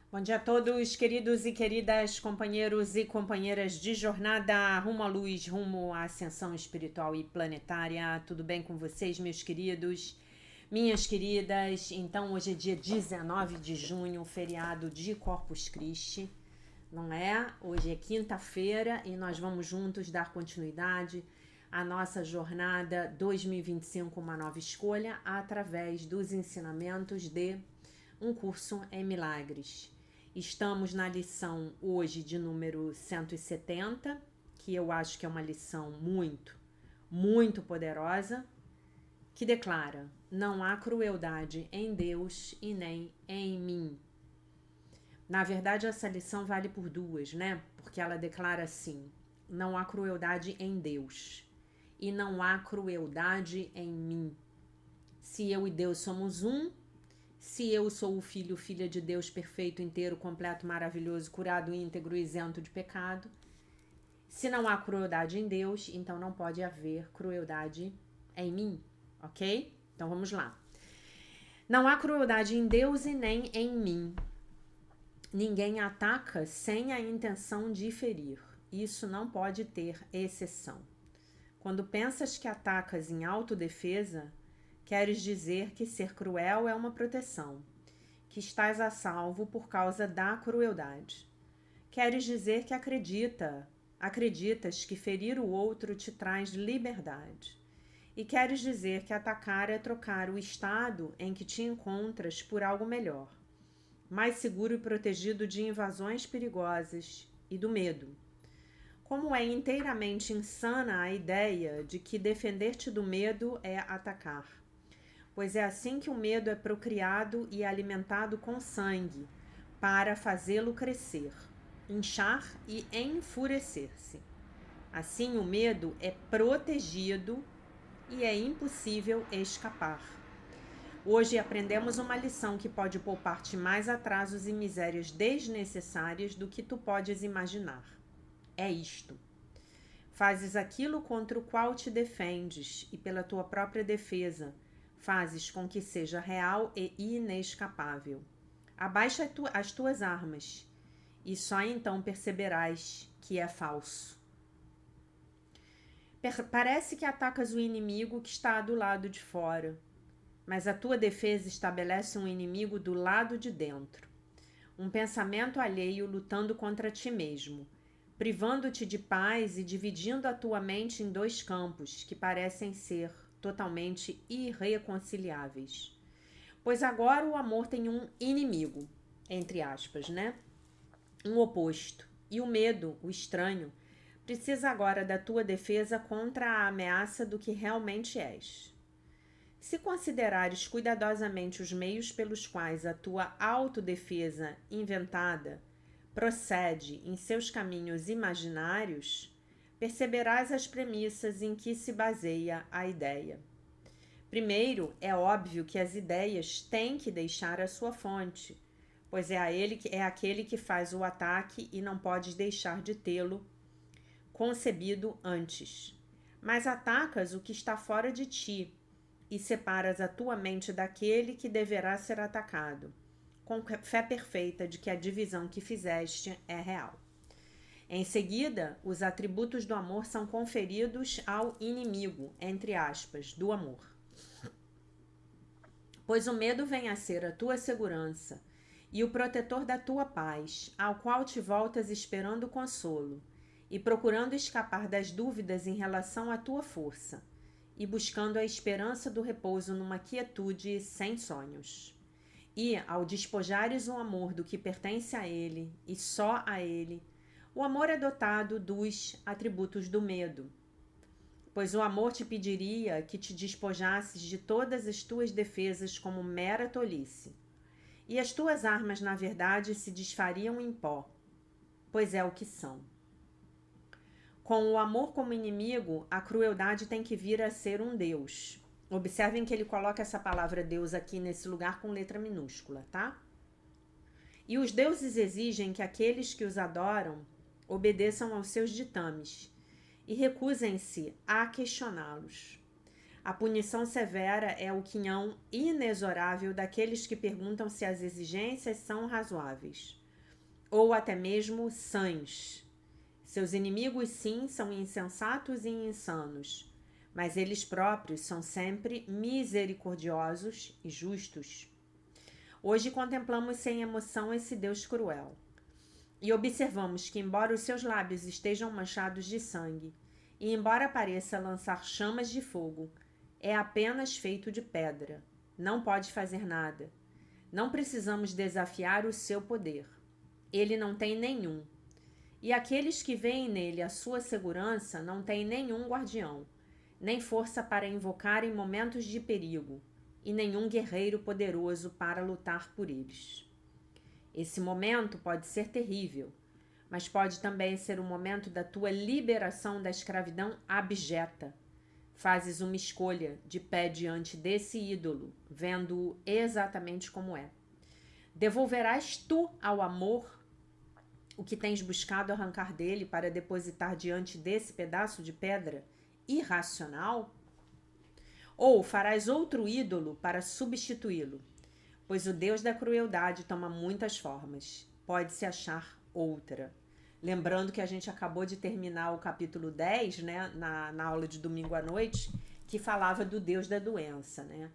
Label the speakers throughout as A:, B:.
A: Bom dia a todos, queridos e queridas companheiros e companheiras de jornada rumo à luz, rumo à ascensão espiritual e planetária. Tudo bem com vocês, meus queridos? Minhas queridas, então hoje é dia 19 de junho, feriado de Corpus Christi, não é? Hoje é quinta-feira e nós vamos juntos dar continuidade à nossa jornada 2025, uma nova escolha, através dos ensinamentos de um curso em milagres. Estamos na lição hoje de número 170, que eu acho que é uma lição muito poderosa, que declara: não há crueldade em Deus e nem em mim. Na verdade, essa lição vale por duas, né? Porque ela declara assim: não há crueldade em Deus e não há crueldade em mim. Se eu e Deus somos um, se eu sou o filho, filha de Deus perfeito, inteiro, completo, maravilhoso, curado, íntegro, isento de pecado. Se não há crueldade em Deus, então não pode haver crueldade em mim, ok? Então vamos lá. Não há crueldade em Deus e nem em mim. Ninguém ataca sem a intenção de ferir. Isso não pode ter exceção. Quando pensas que atacas em autodefesa, queres dizer que ser cruel é uma proteção, que estás a salvo por causa da crueldade. Queres dizer que acreditas que ferir o outro te traz liberdade. E queres dizer que atacar é trocar o estado em que te encontras por algo melhor, mais seguro e protegido de invasões perigosas e do medo. Como é inteiramente insana a ideia de que defender-te do medo é atacar. Pois é assim que o medo é procriado e alimentado com sangue, para fazê-lo crescer, inchar e enfurecer-se. Assim, o medo é protegido e é impossível escapar. Hoje aprendemos uma lição que pode poupar-te mais atrasos e misérias desnecessárias do que tu podes imaginar. É isto: fazes aquilo contra o qual te defendes e pela tua própria defesa fazes com que seja real e inescapável. Abaixa as tuas armas e só então perceberás que é falso. Parece que atacas o inimigo que está do lado de fora, mas a tua defesa estabelece um inimigo do lado de dentro. Um pensamento alheio lutando contra ti mesmo, privando-te de paz e dividindo a tua mente em dois campos que parecem ser totalmente irreconciliáveis. Pois agora o amor tem um inimigo, entre aspas, né? Um oposto. E o medo, o estranho, precisa agora da tua defesa contra a ameaça do que realmente és. Se considerares cuidadosamente os meios pelos quais a tua autodefesa inventada procede em seus caminhos imaginários, perceberás as premissas em que se baseia a ideia. Primeiro, é óbvio que as ideias têm que deixar a sua fonte, pois é aquele que faz o ataque e não podes deixar de tê-lo concebido antes. Mas atacas o que está fora de ti e separas a tua mente daquele que deverá ser atacado, com fé perfeita de que a divisão que fizeste é real. Em seguida, os atributos do amor são conferidos ao inimigo, entre aspas, do amor. Pois o medo vem a ser a tua segurança e o protetor da tua paz, ao qual te voltas esperando consolo e procurando escapar das dúvidas em relação à tua força e buscando a esperança do repouso numa quietude sem sonhos. E, ao despojares o amor do que pertence a ele e só a ele, o amor é dotado dos atributos do medo. Pois o amor te pediria que te despojasses de todas as tuas defesas como mera tolice. E as tuas armas, na verdade, se desfariam em pó, pois é o que são. Com o amor como inimigo, a crueldade tem que vir a ser um Deus. Observem que ele coloca essa palavra Deus aqui nesse lugar com letra minúscula, tá? E os deuses exigem que aqueles que os adoram obedeçam aos seus ditames e recusem-se a questioná-los. A punição severa é o quinhão inexorável daqueles que perguntam se as exigências são razoáveis, ou até mesmo sãs. Seus inimigos, sim, são insensatos e insanos, mas eles próprios são sempre misericordiosos e justos. Hoje contemplamos sem emoção esse Deus cruel e observamos que, embora os seus lábios estejam manchados de sangue e embora pareça lançar chamas de fogo, é apenas feito de pedra. Não pode fazer nada. Não precisamos desafiar o seu poder. Ele não tem nenhum. E aqueles que veem nele a sua segurança não têm nenhum guardião, nem força para invocar em momentos de perigo, e nenhum guerreiro poderoso para lutar por eles. Esse momento pode ser terrível, mas pode também ser o momento da tua liberação da escravidão abjeta. Fazes uma escolha de pé diante desse ídolo, vendo-o exatamente como é. Devolverás tu ao amor o que tens buscado arrancar dele para depositar diante desse pedaço de pedra irracional? Ou farás outro ídolo para substituí-lo? Pois o Deus da crueldade toma muitas formas. Pode-se achar outra. Lembrando que a gente acabou de terminar o capítulo 10, né, na aula de domingo à noite, que falava do Deus da doença, né?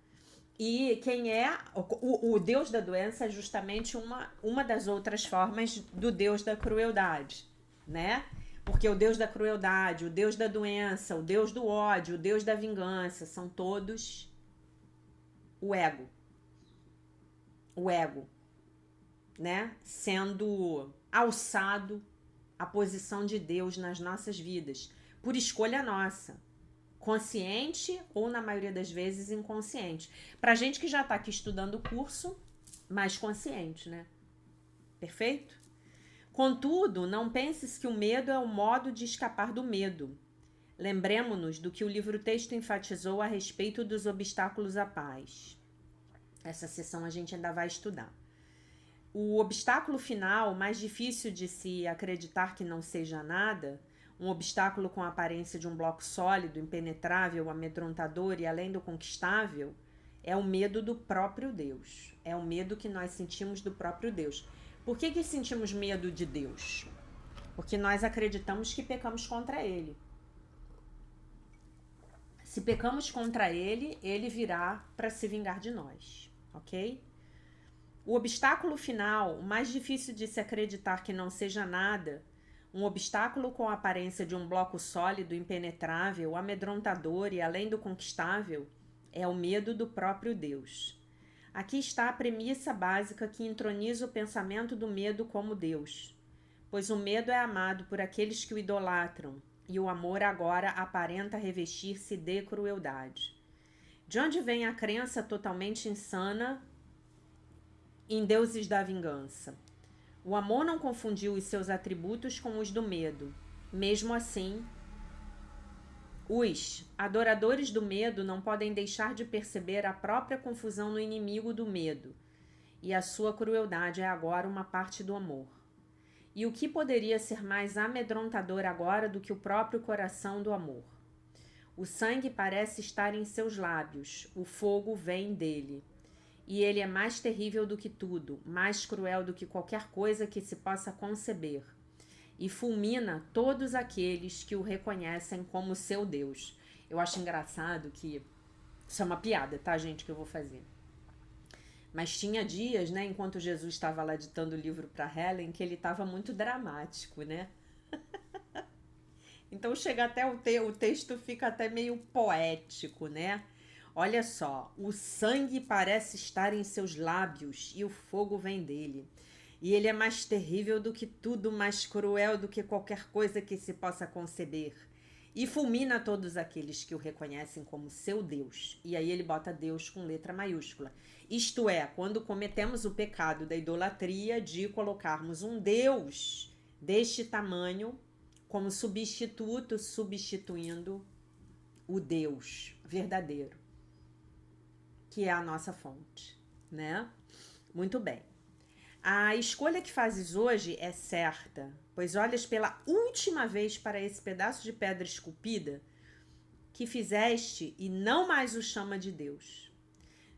A: E quem é o Deus da doença é justamente uma das outras formas do Deus da crueldade, né? Porque o Deus da crueldade, o Deus da doença, o Deus do ódio, o Deus da vingança, são todos o ego. O ego, né? Sendo alçado à posição de Deus nas nossas vidas, por escolha nossa. Consciente ou, na maioria das vezes, inconsciente. Pra gente que já tá aqui estudando o curso, mais consciente, né? Perfeito? Contudo, não penses que o medo é o modo de escapar do medo. Lembremos-nos do que o livro-texto enfatizou a respeito dos obstáculos à paz. Essa sessão a gente ainda vai estudar. O obstáculo final, mais difícil de se acreditar que não seja nada, um obstáculo com a aparência de um bloco sólido, impenetrável, amedrontador e além do conquistável, é o medo do próprio Deus. É o medo que nós sentimos do próprio Deus. Por que sentimos medo de Deus? Porque nós acreditamos que pecamos contra Ele. Se pecamos contra Ele, Ele virá para se vingar de nós, ok? O obstáculo final, o mais difícil de se acreditar que não seja nada, um obstáculo com a aparência de um bloco sólido, impenetrável, amedrontador e além do conquistável, é o medo do próprio Deus. Aqui está a premissa básica que entroniza o pensamento do medo como Deus. Pois o medo é amado por aqueles que o idolatram, e o amor agora aparenta revestir-se de crueldade. De onde vem a crença totalmente insana em deuses da vingança? O amor não confundiu os seus atributos com os do medo. Mesmo assim, os adoradores do medo não podem deixar de perceber a própria confusão no inimigo do medo, e a sua crueldade é agora uma parte do amor. E o que poderia ser mais amedrontador agora do que o próprio coração do amor? O sangue parece estar em seus lábios, o fogo vem dele. E ele é mais terrível do que tudo, mais cruel do que qualquer coisa que se possa conceber. E fulmina todos aqueles que o reconhecem como seu Deus. Eu acho engraçado que... Isso é uma piada, tá, gente, que eu vou fazer. Mas tinha dias, né, enquanto Jesus estava lá ditando o livro para Helen, que ele estava muito dramático, né? Então chega até o texto fica até meio poético, né? Olha só, o sangue parece estar em seus lábios e o fogo vem dele. E ele é mais terrível do que tudo, mais cruel do que qualquer coisa que se possa conceber. E fulmina todos aqueles que o reconhecem como seu Deus. E aí ele bota Deus com letra maiúscula. Isto é, quando cometemos o pecado da idolatria de colocarmos um Deus deste tamanho como substituto, substituindo o Deus verdadeiro, que é a nossa fonte, né? Muito bem. A escolha que fazes hoje é certa, pois olhas pela última vez para esse pedaço de pedra esculpida que fizeste e não mais o chama de Deus.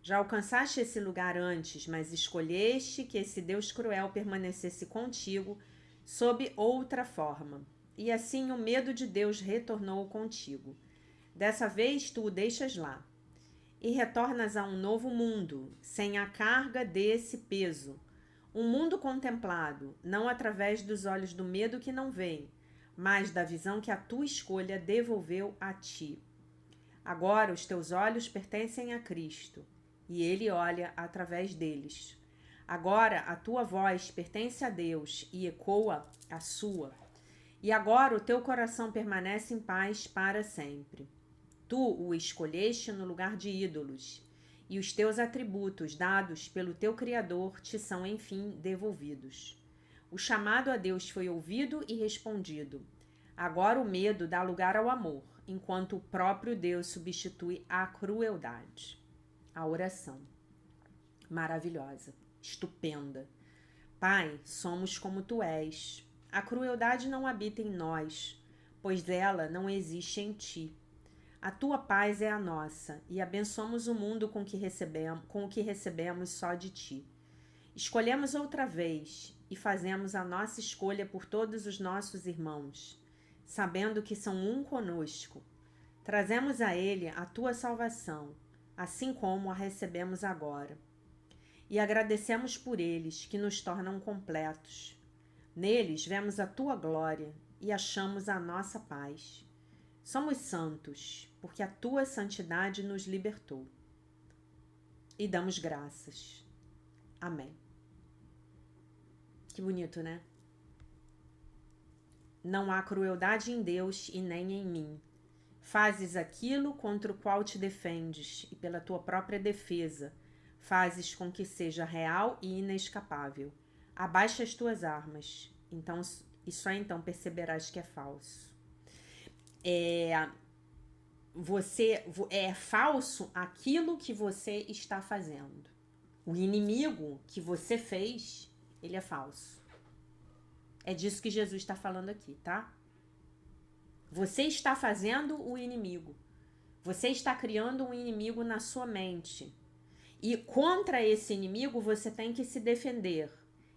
A: Já alcançaste esse lugar antes, mas escolheste que esse Deus cruel permanecesse contigo sob outra forma. E assim o medo de Deus retornou contigo. Dessa vez tu o deixas lá. E retornas a um novo mundo, sem a carga desse peso. Um mundo contemplado, não através dos olhos do medo que não vem, mas da visão que a tua escolha devolveu a ti. Agora os teus olhos pertencem a Cristo, e Ele olha através deles. Agora a tua voz pertence a Deus e ecoa a sua. E agora o teu coração permanece em paz para sempre. Tu o escolheste no lugar de ídolos, e os teus atributos dados pelo teu Criador te são enfim devolvidos. O chamado a Deus foi ouvido e respondido. Agora o medo dá lugar ao amor, enquanto o próprio Deus substitui a crueldade. A oração. Maravilhosa, estupenda. Pai, somos como tu és. A crueldade não habita em nós, pois ela não existe em ti. A tua paz é a nossa, e abençoamos o mundo com o que recebemos só de ti. Escolhemos outra vez e fazemos a nossa escolha por todos os nossos irmãos, sabendo que são um conosco. Trazemos a ele a tua salvação, assim como a recebemos agora. E agradecemos por eles, que nos tornam completos. Neles vemos a tua glória e achamos a nossa paz. Somos santos, porque a tua santidade nos libertou. E damos graças. Amém. Que bonito, né? Não há crueldade em Deus e nem em mim. Fazes aquilo contra o qual te defendes, e pela tua própria defesa fazes com que seja real e inescapável. Abaixa as tuas armas, e só então perceberás que é falso. É falso aquilo que você está fazendo. O inimigo que você fez, ele é falso. É disso que Jesus está falando aqui, tá? Você está fazendo o inimigo. Você está criando um inimigo na sua mente. E contra esse inimigo você tem que se defender.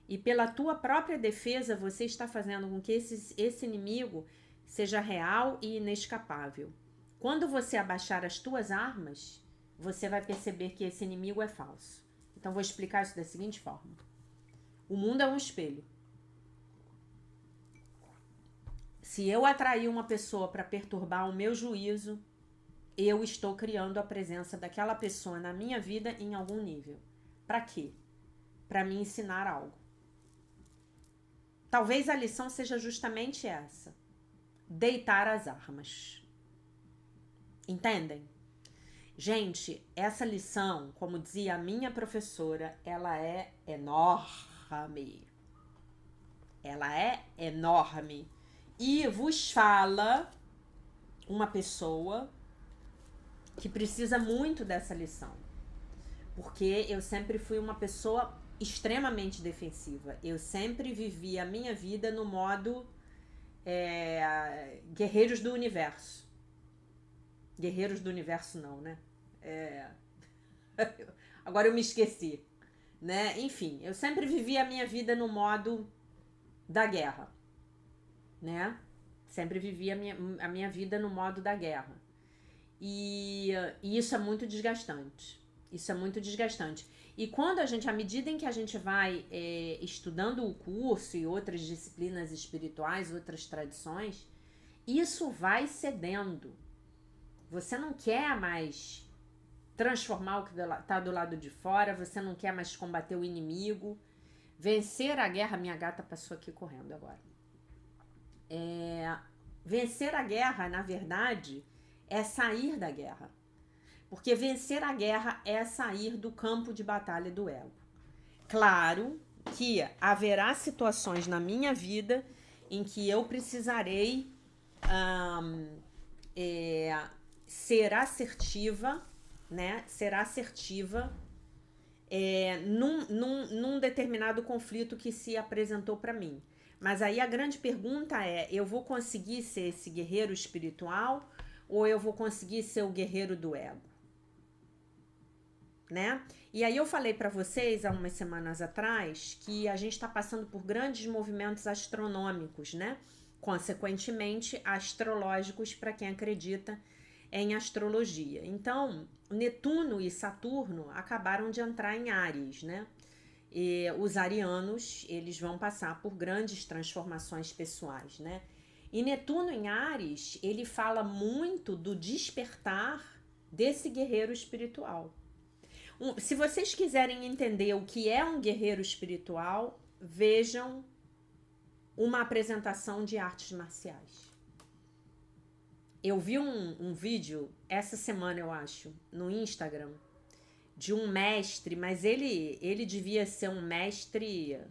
A: E pela tua própria defesa você está fazendo com que esse inimigo seja real e inescapável. Quando você abaixar as tuas armas, você vai perceber que esse inimigo é falso. Então vou explicar isso da seguinte forma. O mundo é um espelho. Se eu atrair uma pessoa para perturbar o meu juízo, eu estou criando a presença daquela pessoa na minha vida em algum nível. Para quê? Para me ensinar algo. Talvez a lição seja justamente essa. Deitar as armas. Entendem? Gente, essa lição, como dizia a minha professora, ela é enorme. Ela é enorme. E vos fala uma pessoa que precisa muito dessa lição. Porque eu sempre fui uma pessoa extremamente defensiva. Eu sempre vivi a minha vida no modo guerreiros do universo. Guerreiros do universo não, né? Agora eu me esqueci, né? Enfim, eu sempre vivi a minha vida no modo da guerra, né? Sempre vivi a minha vida no modo da guerra. E isso é muito desgastante. Isso é muito desgastante. E quando à medida em que a gente vai estudando o curso e outras disciplinas espirituais, outras tradições, isso vai cedendo. Você não quer mais transformar o que está do lado de fora, você não quer mais combater o inimigo. Vencer a guerra, minha gata passou aqui correndo agora. Vencer a guerra, na verdade, é sair da guerra. Porque vencer a guerra é sair do campo de batalha do ego. Claro que haverá situações na minha vida em que eu precisarei ser assertiva, né? Ser assertiva num determinado conflito que se apresentou para mim. Mas aí a grande pergunta é, eu vou conseguir ser esse guerreiro espiritual ou eu vou conseguir ser o guerreiro do ego, né? E aí eu falei para vocês há umas semanas atrás que a gente está passando por grandes movimentos astronômicos, né? Consequentemente, astrológicos para quem acredita em astrologia. Então, Netuno e Saturno acabaram de entrar em Áries, né? E os arianos, eles vão passar por grandes transformações pessoais, né? E Netuno em Áries, ele fala muito do despertar desse guerreiro espiritual. Se vocês quiserem entender o que é um guerreiro espiritual, vejam uma apresentação de artes marciais. Eu vi um vídeo essa semana, eu acho, no Instagram, de um mestre, mas ele devia ser um mestre,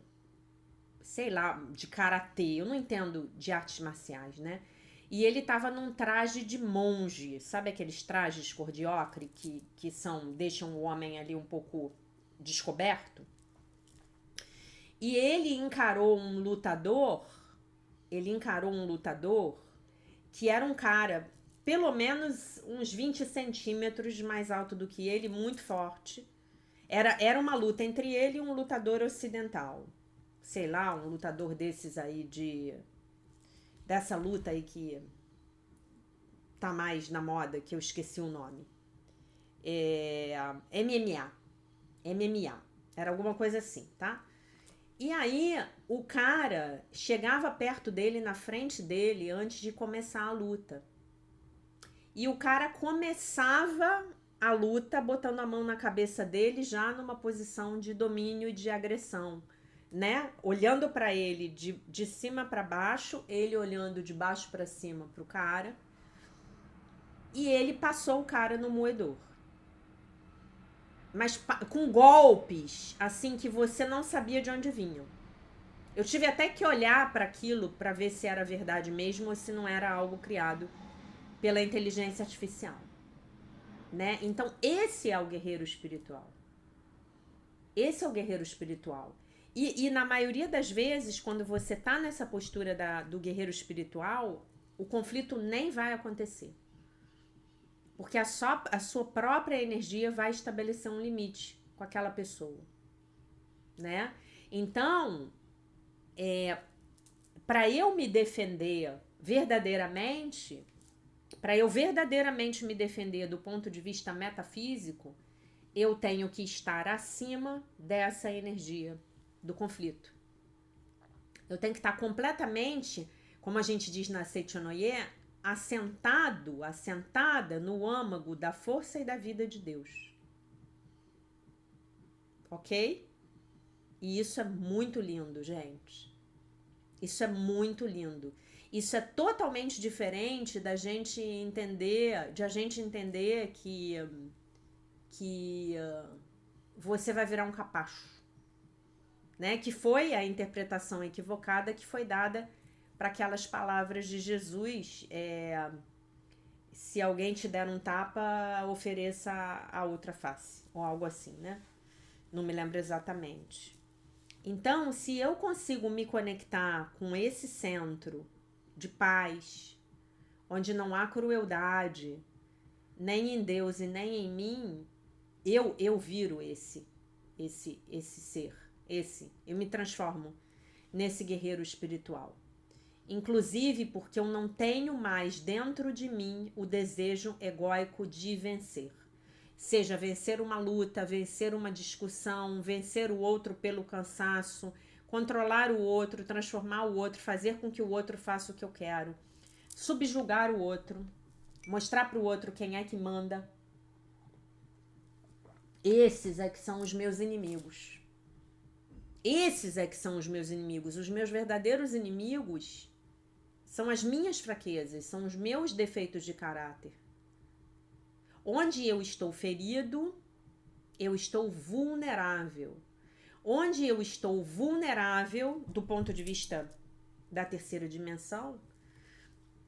A: sei lá, de karatê. Eu não entendo de artes marciais, né? E ele tava num traje de monge, sabe aqueles trajes cor de ocre que deixam o homem ali um pouco descoberto? E ele encarou um lutador que era um cara pelo menos uns 20 centímetros mais alto do que ele, muito forte. Era uma luta entre ele e um lutador ocidental. Sei lá, um lutador desses aí dessa luta aí que tá mais na moda, que eu esqueci o nome. MMA. Era alguma coisa assim, tá? E aí, o cara chegava perto dele, na frente dele, antes de começar a luta. E o cara começava a luta botando a mão na cabeça dele, já numa posição de domínio e de agressão, né? Olhando para ele de cima para baixo, ele olhando de baixo para cima pro cara. E ele passou o cara no moedor. Mas com golpes, assim, que você não sabia de onde vinham. Eu tive até que olhar para aquilo para ver se era verdade mesmo ou se não era algo criado pela inteligência artificial, né? Então, esse é o guerreiro espiritual. Esse é o guerreiro espiritual. E na maioria das vezes, quando você tá nessa postura do guerreiro espiritual, o conflito nem vai acontecer. Porque a sua própria energia vai estabelecer um limite com aquela pessoa, né? Então, para eu me defender verdadeiramente, para eu verdadeiramente me defender do ponto de vista metafísico, eu tenho que estar acima dessa energia do conflito. Eu tenho que estar completamente, como a gente diz na Seichonoye, assentada no âmago da força e da vida de Deus. Ok? E isso é muito lindo, gente. Isso é muito lindo. Isso é totalmente diferente da gente entender, que você vai virar um capacho, né? Que foi a interpretação equivocada que foi dada para aquelas palavras de Jesus, se alguém te der um tapa, ofereça a outra face, ou algo assim, né? Não me lembro exatamente. Então, se eu consigo me conectar com esse centro de paz, onde não há crueldade, nem em Deus e nem em mim, eu viro esse ser, eu me transformo nesse guerreiro espiritual. Inclusive porque eu não tenho mais dentro de mim o desejo egóico de vencer. Seja vencer uma luta, vencer uma discussão, vencer o outro pelo cansaço, controlar o outro, transformar o outro, fazer com que o outro faça o que eu quero, subjugar o outro, mostrar para o outro quem é que manda. Esses é que são os meus inimigos. Esses é que são os meus inimigos. Os meus verdadeiros inimigos são as minhas fraquezas, são os meus defeitos de caráter. Onde eu estou ferido, eu estou vulnerável. Onde eu estou vulnerável, do ponto de vista da terceira dimensão,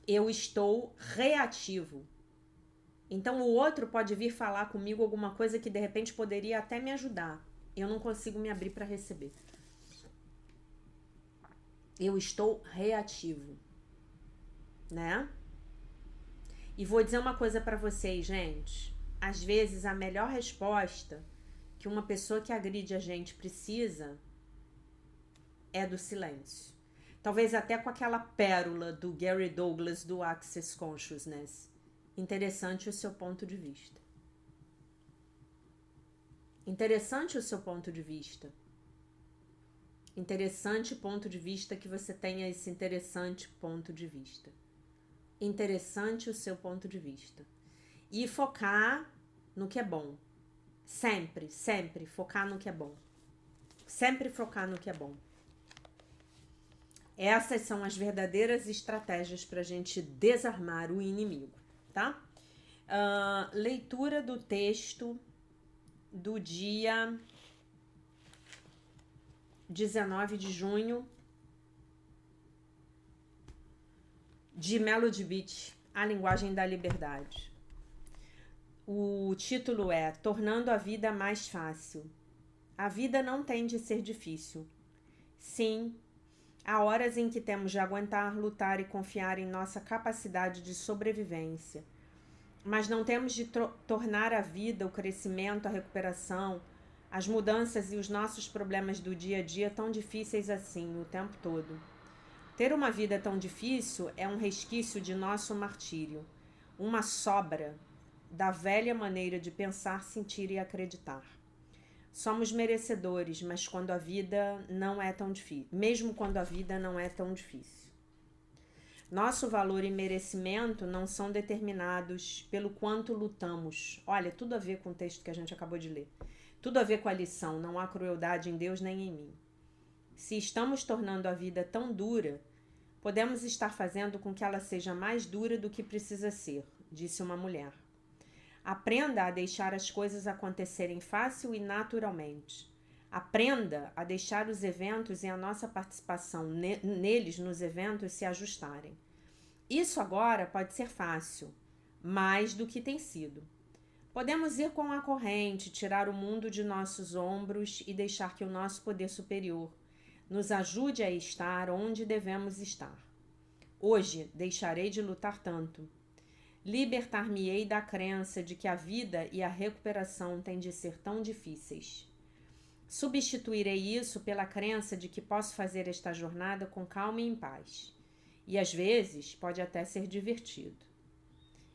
A: eu estou reativo. Então o outro pode vir falar comigo alguma coisa que de repente poderia até me ajudar. Eu não consigo me abrir para receber. Eu estou reativo, né? E vou dizer uma coisa para vocês, gente. Às vezes a melhor resposta que uma pessoa que agride a gente precisa é do silêncio. Talvez até com aquela pérola do Gary Douglas do Access Consciousness. Interessante o seu ponto de vista. Interessante o seu ponto de vista. Interessante ponto de vista que você tenha esse interessante ponto de vista. Interessante o seu ponto de vista. E focar no que é bom. Sempre, sempre focar no que é bom. Sempre focar no que é bom. Essas são as verdadeiras estratégias para a gente desarmar o inimigo, tá? Leitura do texto do dia 19 de junho de Melody Beach, A Linguagem da Liberdade. O título é Tornando a Vida Mais Fácil. A vida não tem de ser difícil. Sim, há horas em que temos de aguentar, lutar e confiar em nossa capacidade de sobrevivência. Mas não temos de tornar a vida, o crescimento, a recuperação, as mudanças e os nossos problemas do dia a dia tão difíceis assim, o tempo todo. Ter uma vida tão difícil é um resquício de nosso martírio, uma sobra da velha maneira de pensar, sentir e acreditar. Somos merecedores, mas quando a vida não é tão difícil, mesmo quando a vida não é tão difícil. Nosso valor e merecimento não são determinados pelo quanto lutamos. Olha, tudo a ver com o texto que a gente acabou de ler. Tudo a ver com a lição, não há crueldade em Deus nem em mim. Se estamos tornando a vida tão dura, podemos estar fazendo com que ela seja mais dura do que precisa ser, disse uma mulher. Aprenda a deixar as coisas acontecerem fácil e naturalmente. Aprenda a deixar os eventos e a nossa participação neles, nos eventos, se ajustarem. Isso agora pode ser fácil, mais do que tem sido. Podemos ir com a corrente, tirar o mundo de nossos ombros e deixar que o nosso poder superior nos ajude a estar onde devemos estar. Hoje deixarei de lutar tanto. Libertar-me-ei da crença de que a vida e a recuperação têm de ser tão difíceis. Substituirei isso pela crença de que posso fazer esta jornada com calma e em paz. E às vezes pode até ser divertido.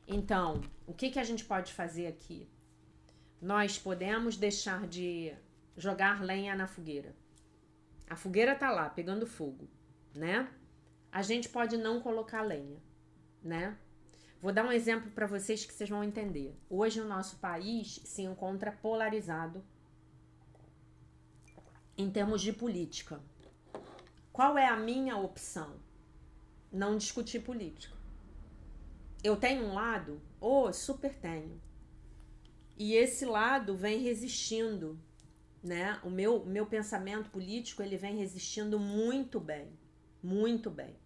A: Então, o que a gente pode fazer aqui? Nós podemos deixar de jogar lenha na fogueira. A fogueira tá lá, pegando fogo, né? A gente pode não colocar lenha, né? Vou dar um exemplo para vocês que vocês vão entender. Hoje o nosso país se encontra polarizado em termos de política. Qual é a minha opção? Não discutir política. Eu tenho um lado? Super tenho. E esse lado vem resistindo, né? O meu pensamento político, ele vem resistindo muito bem. Muito bem.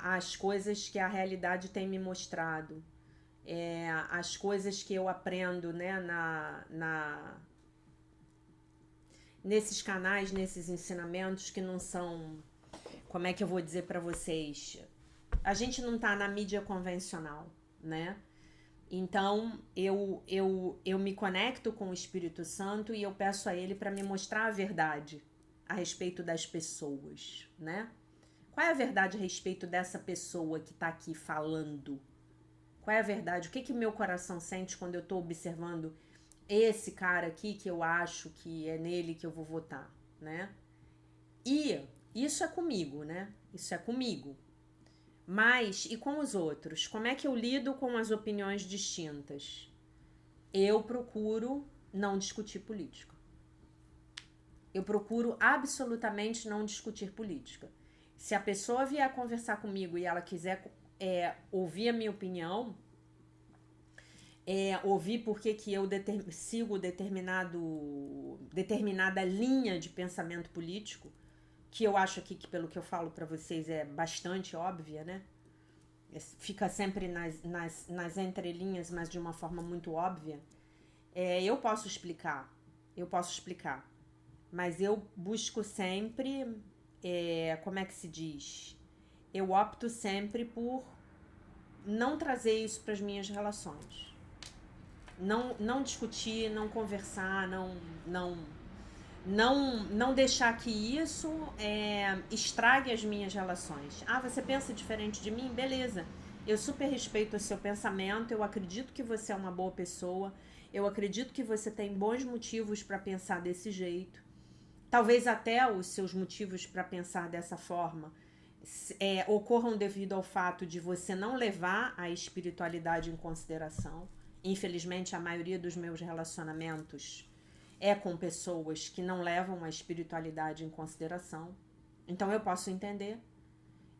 A: As coisas que a realidade tem me mostrado. As coisas que eu aprendo, né? Nesses canais, nesses ensinamentos que não são, como é que eu vou dizer para vocês? A gente não tá na mídia convencional, né? Então, eu me conecto com o Espírito Santo e eu peço a ele para me mostrar a verdade a respeito das pessoas, né? Qual é a verdade a respeito dessa pessoa que tá aqui falando? Qual é a verdade? O que meu coração sente quando eu tô observando esse cara aqui que eu acho que é nele que eu vou votar, né? E isso é comigo, né? Isso é comigo. Mas, e com os outros? Como é que eu lido com as opiniões distintas? Eu procuro não discutir política. Eu procuro absolutamente não discutir política. Se a pessoa vier conversar comigo e ela quiser ouvir a minha opinião, ouvir por que eu sigo determinada linha de pensamento político, que eu acho aqui que pelo que eu falo para vocês é bastante óbvia, né? Fica sempre nas entrelinhas, mas de uma forma muito óbvia. Eu posso explicar, mas eu busco sempre, como é que se diz? Eu opto sempre por não trazer isso para as minhas relações. Não discutir, não conversar, não deixar que isso estrague as minhas relações. Ah, você pensa diferente de mim? Beleza. Eu super respeito o seu pensamento, eu acredito que você é uma boa pessoa, eu acredito que você tem bons motivos para pensar desse jeito. Talvez até os seus motivos para pensar dessa forma ocorram devido ao fato de você não levar a espiritualidade em consideração. Infelizmente, a maioria dos meus relacionamentos é com pessoas que não levam a espiritualidade em consideração. Então eu posso entender.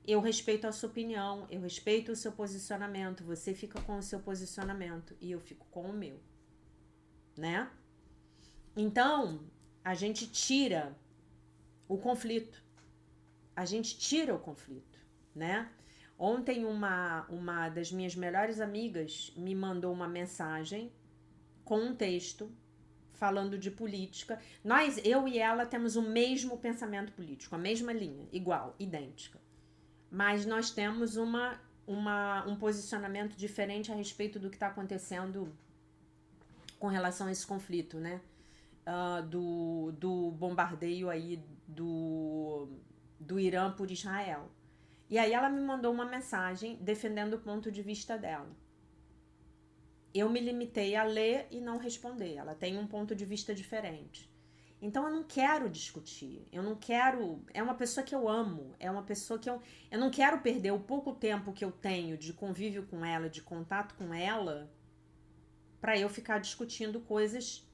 A: Eu respeito a sua opinião, eu respeito o seu posicionamento, você fica com o seu posicionamento e eu fico com o meu, né? Então, a gente tira o conflito. A gente tira o conflito, né? Ontem uma das minhas melhores amigas me mandou uma mensagem com um texto falando de política. Eu e ela temos o mesmo pensamento político, a mesma linha, igual, idêntica. Mas nós temos um posicionamento diferente a respeito do que está acontecendo com relação a esse conflito, né? Do bombardeio aí do Irã por Israel. E aí ela me mandou uma mensagem defendendo o ponto de vista dela. Eu me limitei a ler e não responder. Ela tem um ponto de vista diferente. Então eu não quero discutir, eu não quero... É uma pessoa que eu amo, é uma pessoa que eu não quero perder o pouco tempo que eu tenho de convívio com ela, de contato com ela, para eu ficar discutindo coisas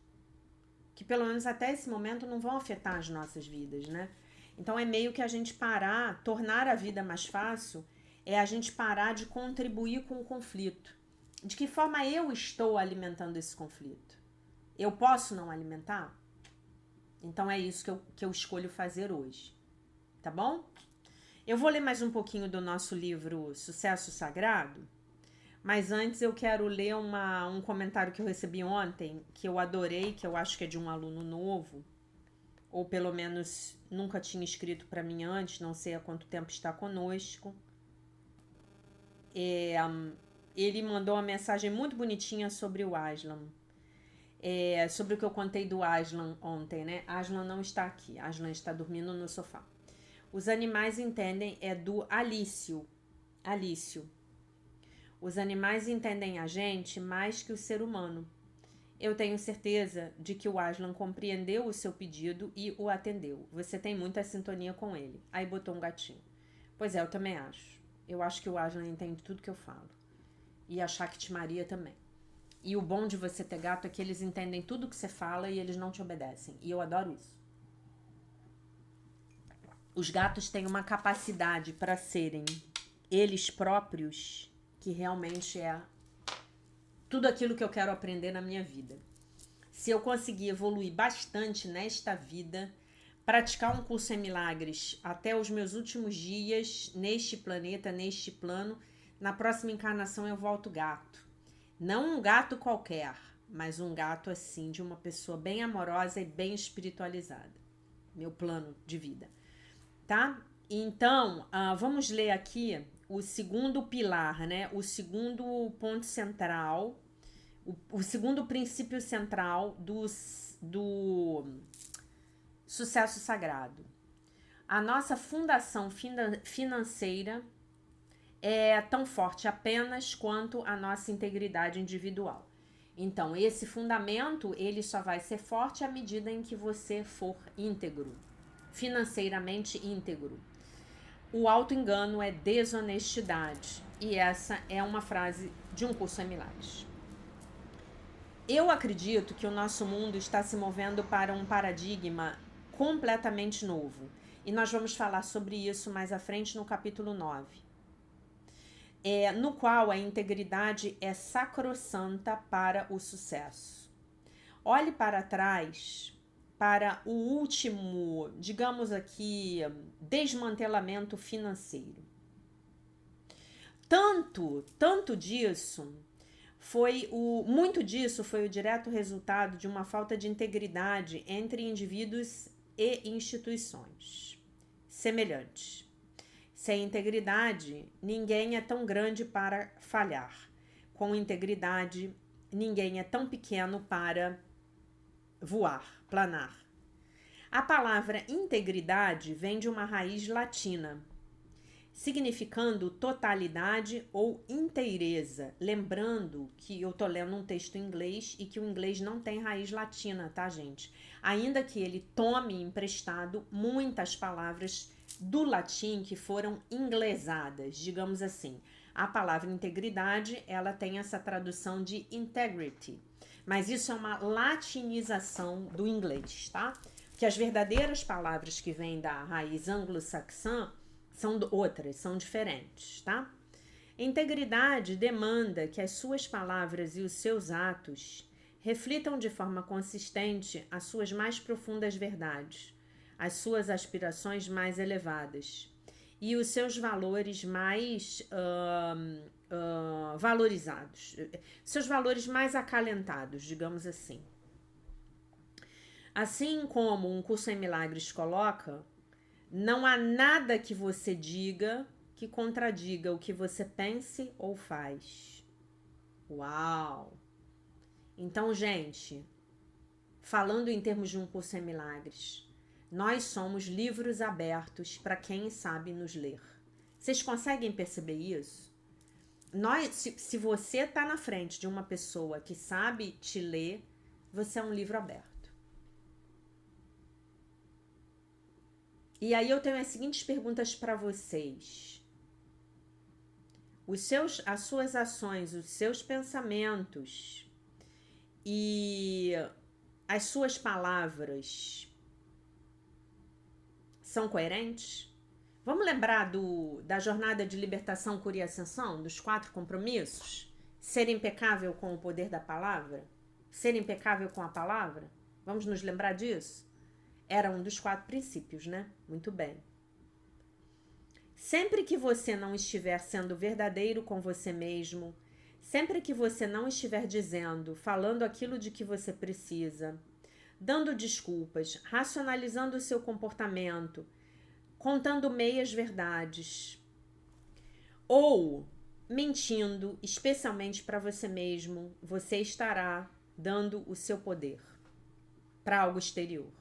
A: que pelo menos até esse momento não vão afetar as nossas vidas, né? Então é meio que a gente parar, tornar a vida mais fácil, é a gente parar de contribuir com o conflito. De que forma eu estou alimentando esse conflito? Eu posso não alimentar? Então é isso que eu escolho fazer hoje, tá bom? Eu vou ler mais um pouquinho do nosso livro Sucesso Sagrado, mas antes eu quero ler um comentário que eu recebi ontem, que eu adorei, que eu acho que é de um aluno novo, ou pelo menos nunca tinha escrito para mim antes, não sei há quanto tempo está conosco. Ele mandou uma mensagem muito bonitinha sobre o Aslan. Sobre o que eu contei do Aslan ontem, né? Aslan não está aqui, Aslan está dormindo no sofá. Os animais entendem, é do Alício. Os animais entendem a gente mais que o ser humano. Eu tenho certeza de que o Aslan compreendeu o seu pedido e o atendeu. Você tem muita sintonia com ele. Aí botou um gatinho. Pois é, eu também acho. Eu acho que o Aslan entende tudo que eu falo. E a Shakti Maria também. E o bom de você ter gato é que eles entendem tudo que você fala e eles não te obedecem. E eu adoro isso. Os gatos têm uma capacidade para serem eles próprios, que realmente é tudo aquilo que eu quero aprender na minha vida. Se eu conseguir evoluir bastante nesta vida, praticar um curso em milagres até os meus últimos dias neste planeta, neste plano, na próxima encarnação eu volto gato. Não um gato qualquer, mas um gato assim, de uma pessoa bem amorosa e bem espiritualizada. Meu plano de vida, tá? Então, vamos ler aqui o segundo pilar, né? O segundo ponto central, o segundo princípio central do sucesso sagrado. A nossa fundação financeira é tão forte apenas quanto a nossa integridade individual. Então, esse fundamento, ele só vai ser forte à medida em que você for íntegro, financeiramente íntegro. O auto-engano é desonestidade. E essa é uma frase de um curso em milagres. Eu acredito que o nosso mundo está se movendo para um paradigma completamente novo. E nós vamos falar sobre isso mais à frente no capítulo 9. No qual a integridade é sacrossanta para o sucesso. Olhe para trás para o último, digamos aqui, desmantelamento financeiro. Muito disso foi o direto resultado de uma falta de integridade entre indivíduos e instituições semelhantes. Sem integridade, ninguém é tão grande para falhar. Com integridade, ninguém é tão pequeno para voar, planar. A palavra integridade vem de uma raiz latina, significando totalidade ou inteireza. Lembrando que eu tô lendo um texto em inglês e que o inglês não tem raiz latina, tá, gente? Ainda que ele tome emprestado muitas palavras do latim que foram inglesadas, digamos assim. A palavra integridade, ela tem essa tradução de integrity, mas isso é uma latinização do inglês, tá? Que as verdadeiras palavras que vêm da raiz anglo-saxã são outras, são diferentes, tá? Integridade demanda que as suas palavras e os seus atos reflitam de forma consistente as suas mais profundas verdades, as suas aspirações mais elevadas e os seus valores mais valorizados, seus valores mais acalentados, digamos assim. Assim como um curso em milagres coloca, não há nada que você diga que contradiga o que você pense ou faz. Uau! Então, gente, falando em termos de um curso em milagres, nós somos livros abertos para quem sabe nos ler. Vocês conseguem perceber isso? Se você está na frente de uma pessoa que sabe te ler, você é um livro aberto. E aí eu tenho as seguintes perguntas para vocês. As suas ações, os seus pensamentos e as suas palavras são coerentes? Vamos lembrar da jornada de libertação, cura e ascensão, dos 4 compromissos? Ser impecável com o poder da palavra? Ser impecável com a palavra? Vamos nos lembrar disso? Era um dos 4 princípios, né? Muito bem. Sempre que você não estiver sendo verdadeiro com você mesmo, sempre que você não estiver dizendo, falando aquilo de que você precisa, dando desculpas, racionalizando o seu comportamento, contando meias verdades, ou mentindo, especialmente para você mesmo, você estará dando o seu poder para algo exterior.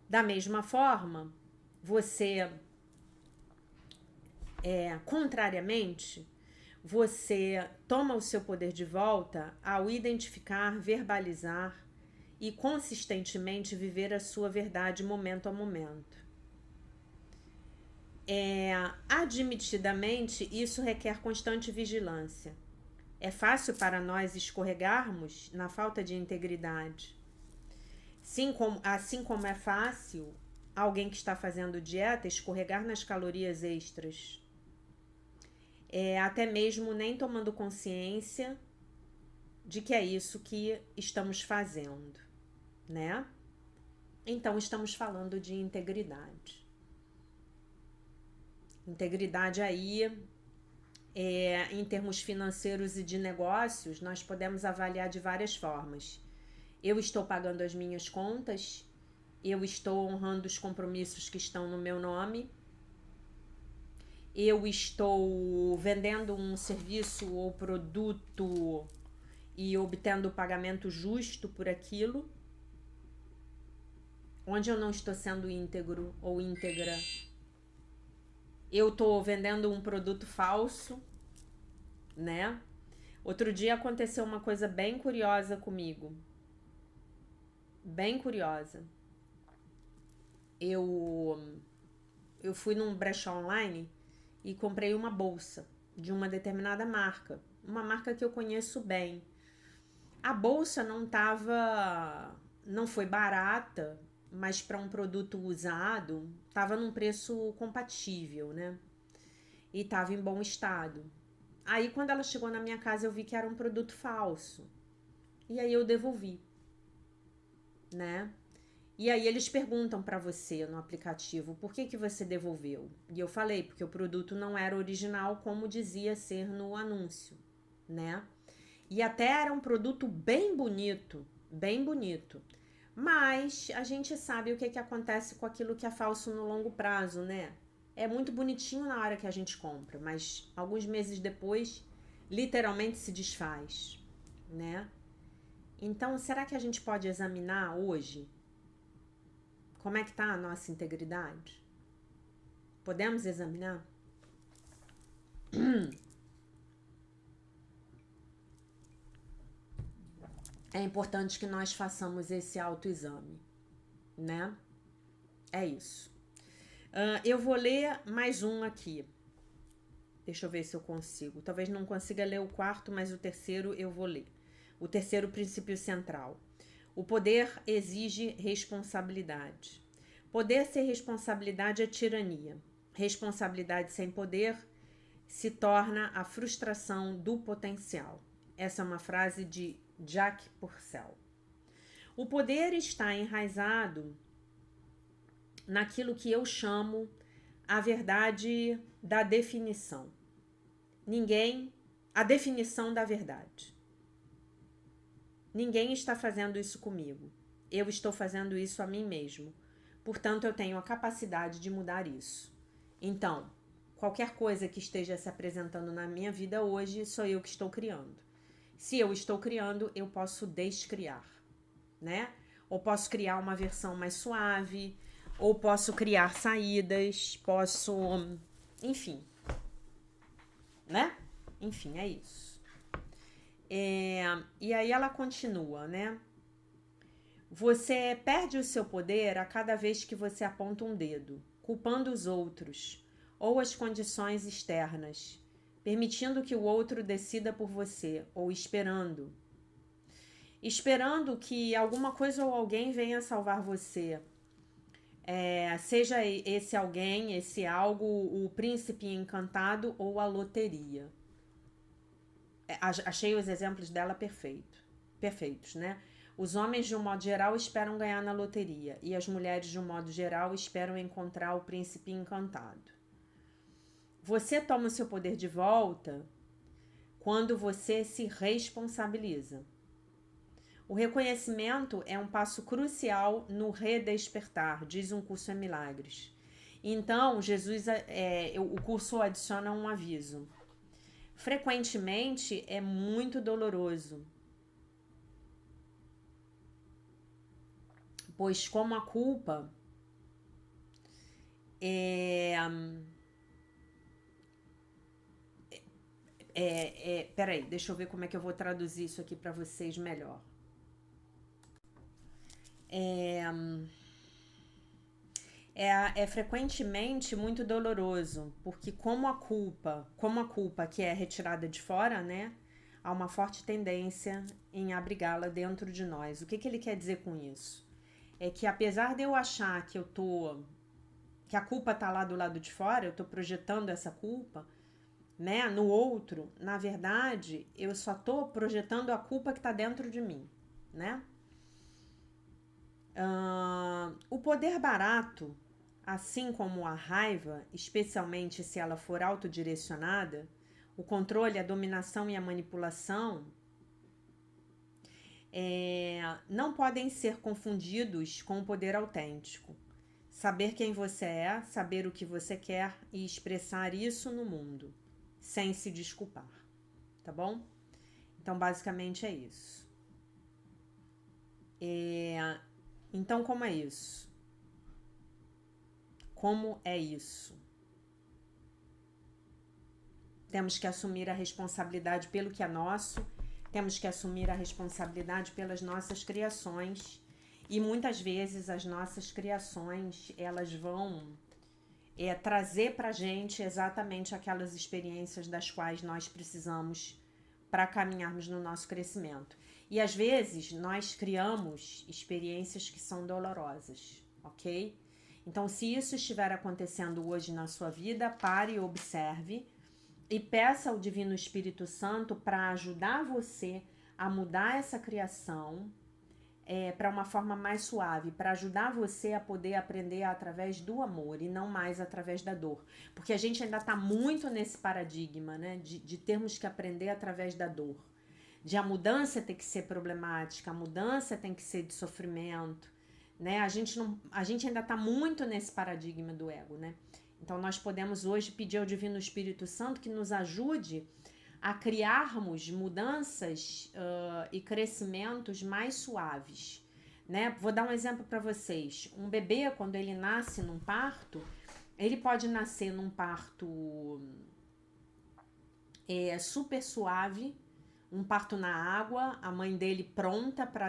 A: Da mesma forma, você, contrariamente, você toma o seu poder de volta ao identificar, verbalizar e consistentemente viver a sua verdade momento a momento. Admitidamente, isso requer constante vigilância. É fácil para nós escorregarmos na falta de integridade. Assim como é fácil alguém que está fazendo dieta escorregar nas calorias extras. Até mesmo nem tomando consciência de que é isso que estamos fazendo, né? Então, estamos falando de integridade. Integridade aí, em termos financeiros e de negócios, nós podemos avaliar de várias formas. Eu estou pagando as minhas contas, eu estou honrando os compromissos que estão no meu nome, eu estou vendendo um serviço ou produto e obtendo o pagamento justo por aquilo, onde eu não estou sendo íntegro ou íntegra. Eu estou vendendo um produto falso, né? Outro dia aconteceu uma coisa bem curiosa comigo. Bem curiosa. Eu fui num brechó online e comprei uma bolsa de uma determinada marca. Uma marca que eu conheço bem. A bolsa não foi barata, mas para um produto usado, estava num preço compatível, né? E estava em bom estado. Aí, quando ela chegou na minha casa, eu vi que era um produto falso. E aí eu devolvi, né? E aí eles perguntam para você no aplicativo, por que você devolveu? E eu falei, porque o produto não era original como dizia ser no anúncio, né? E até era um produto bem bonito, bem bonito. Mas a gente sabe o que acontece com aquilo que é falso no longo prazo, né? é muito bonitinho na hora que a gente compra, mas alguns meses depois, literalmente se desfaz, né? Então, será que a gente pode examinar hoje como é que tá a nossa integridade? Podemos examinar? É importante que nós façamos esse autoexame, né? É isso. Eu vou ler mais um aqui. Deixa eu ver se eu consigo. Talvez não consiga ler o quarto, mas o terceiro eu vou ler. O terceiro princípio central. O poder exige responsabilidade. Poder sem responsabilidade é tirania. Responsabilidade sem poder se torna a frustração do potencial. Essa é uma frase de Jack Purcell. O poder está enraizado naquilo que eu chamo a verdade da definição. A definição da verdade. Ninguém está fazendo isso comigo. Eu estou fazendo isso a mim mesmo. Portanto, eu tenho a capacidade de mudar isso. Então, qualquer coisa que esteja se apresentando na minha vida hoje, sou eu que estou criando. Se eu estou criando, eu posso descriar, né? Ou posso criar uma versão mais suave, ou posso criar saídas, enfim, né? Enfim, é isso. E aí ela continua, né? Você perde o seu poder a cada vez que você aponta um dedo, culpando os outros ou as condições externas, permitindo que o outro decida por você ou esperando que alguma coisa ou alguém venha salvar você. Seja esse alguém, esse algo, o príncipe encantado ou a loteria. Achei os exemplos dela perfeitos, né? Os homens, de um modo geral, esperam ganhar na loteria e as mulheres, de um modo geral, esperam encontrar o príncipe encantado. Você toma o seu poder de volta quando você se responsabiliza. O reconhecimento é um passo crucial no redespertar, diz um curso em milagres. Então, o curso adiciona um aviso. Frequentemente é muito doloroso, pois como a culpa peraí, deixa eu ver como é que eu vou traduzir isso aqui para vocês melhor. É frequentemente muito doloroso, porque como a culpa que é retirada de fora, né, há uma forte tendência em abrigá-la dentro de nós. O que ele quer dizer com isso? É que apesar de eu achar que a culpa tá lá do lado de fora, eu tô projetando essa culpa, né, no outro, na verdade, eu só tô projetando a culpa que tá dentro de mim, né? O poder barato, assim como a raiva, especialmente se ela for autodirecionada, o controle, a dominação e a manipulação, não podem ser confundidos com o poder autêntico. Saber quem você é, saber o que você quer e expressar isso no mundo, sem se desculpar, tá bom? Então, basicamente é isso. Então, como é isso? Como é isso? Temos que assumir a responsabilidade pelo que é nosso, temos que assumir a responsabilidade pelas nossas criações e muitas vezes as nossas criações, elas vão trazer pra gente exatamente aquelas experiências das quais nós precisamos para caminharmos no nosso crescimento. E às vezes nós criamos experiências que são dolorosas, ok? Então, se isso estiver acontecendo hoje na sua vida, pare e observe e peça ao Divino Espírito Santo para ajudar você a mudar essa criação para uma forma mais suave, para ajudar você a poder aprender através do amor e não mais através da dor. Porque a gente ainda está muito nesse paradigma, né, de termos que aprender através da dor. De a mudança ter que ser problemática, a mudança tem que ser de sofrimento, né? A gente ainda está muito nesse paradigma do ego, né? Então nós podemos hoje pedir ao Divino Espírito Santo que nos ajude a criarmos mudanças e crescimentos mais suaves, né? Vou dar um exemplo para vocês. Um bebê, quando ele nasce num parto, ele pode nascer num parto super suave, um parto na água, a mãe dele pronta para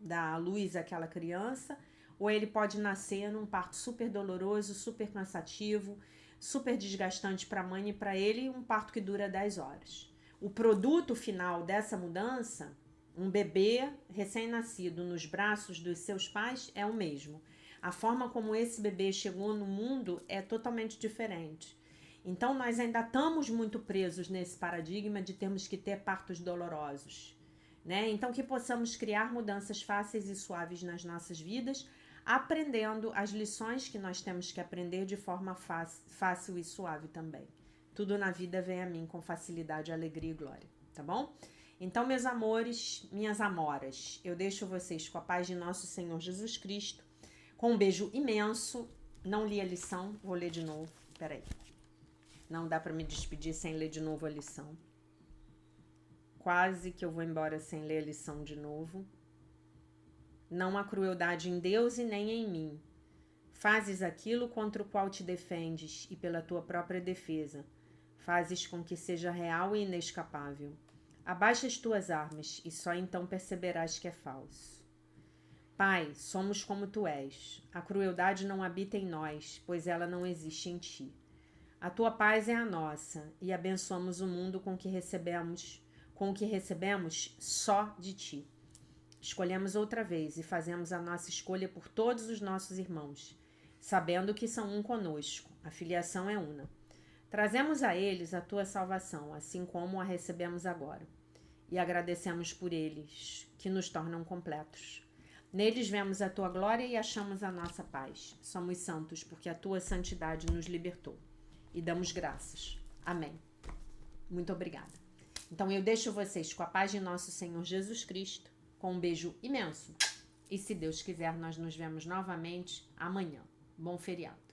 A: dar à luz àquela criança, ou ele pode nascer num parto super doloroso, super cansativo, super desgastante para a mãe e para ele, um parto que dura 10 horas. O produto final dessa mudança, um bebê recém-nascido nos braços dos seus pais, é o mesmo. A forma como esse bebê chegou no mundo é totalmente diferente. Então nós ainda estamos muito presos nesse paradigma de termos que ter partos dolorosos, né? Então que possamos criar mudanças fáceis e suaves nas nossas vidas, aprendendo as lições que nós temos que aprender de forma fácil e suave também. Tudo na vida vem a mim com facilidade, alegria e glória, tá bom? Então, meus amores, minhas amoras, eu deixo vocês com a paz de nosso Senhor Jesus Cristo, com um beijo imenso. Não li a lição, vou ler de novo, peraí. Não dá para me despedir sem ler de novo a lição. Quase que eu vou embora sem ler a lição de novo. Não há crueldade em Deus e nem em mim. Fazes aquilo contra o qual te defendes, e pela tua própria defesa fazes com que seja real e inescapável. Abaixa as tuas armas, e só então perceberás que é falso. Pai, somos como tu és. A crueldade não habita em nós, pois ela não existe em ti. A tua paz é a nossa, e abençoamos o mundo com o que recebemos só de ti. Escolhemos outra vez e fazemos a nossa escolha por todos os nossos irmãos, sabendo que são um conosco, a filiação é una. Trazemos a eles a tua salvação, assim como a recebemos agora, e agradecemos por eles, que nos tornam completos. Neles vemos a tua glória e achamos a nossa paz. Somos santos porque a tua santidade nos libertou. E damos graças. Amém. Muito obrigada. Então eu deixo vocês com a paz de nosso Senhor Jesus Cristo, com um beijo imenso. E se Deus quiser, nós nos vemos novamente amanhã. Bom feriado.